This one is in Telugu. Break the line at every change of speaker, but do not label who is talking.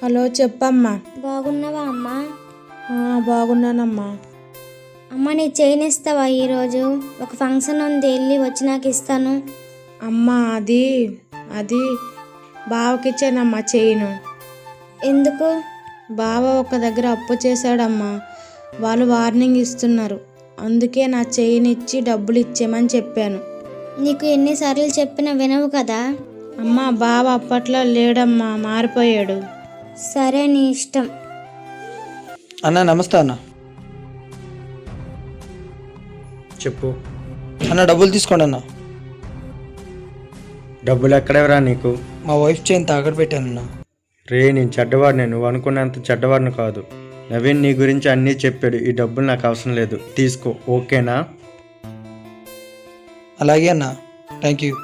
హలో చెప్పమ్మా.
బాగున్నావా అమ్మా?
బాగున్నానమ్మా.
అమ్మ నీ చైన్ ఇస్తావా? ఈరోజు ఒక ఫంక్షన్ ఉంది, వెళ్ళి వచ్చినాక ఇస్తాను.
అమ్మా అది బావకిచ్చానమ్మా చైను.
ఎందుకు?
బావ ఒక దగ్గర అప్పు చేశాడమ్మా, వాళ్ళు వార్నింగ్ ఇస్తున్నారు, అందుకే నా చైన్ ఇచ్చి డబ్బులు ఇచ్చేయమని చెప్పాను.
నీకు ఎన్నిసార్లు చెప్పినా వినవు కదా.
అమ్మా బావ అప్పట్లో లేడమ్మా, మారిపోయాడు.
సరే నీ ఇష్టం.
అన్న నమస్తే అన్న.
చెప్పు.
అన్న డబ్బులు తీసుకోండి అన్న.
డబ్బులు ఎక్కడెవరా నీకు?
మా వైఫ్ చైన్ తాకట్టు పెట్టానన్న.
రే నేను చెడ్డవాడిని, నువ్వు అనుకున్నంత చెడ్డవాడిని కాదు. నవీన్ నీ గురించి అన్నీ చెప్పాడు, ఈ డబ్బులు నాకు అవసరం లేదు, తీసుకో, ఓకేనా?
అలాగే అన్న, థ్యాంక్ యూ.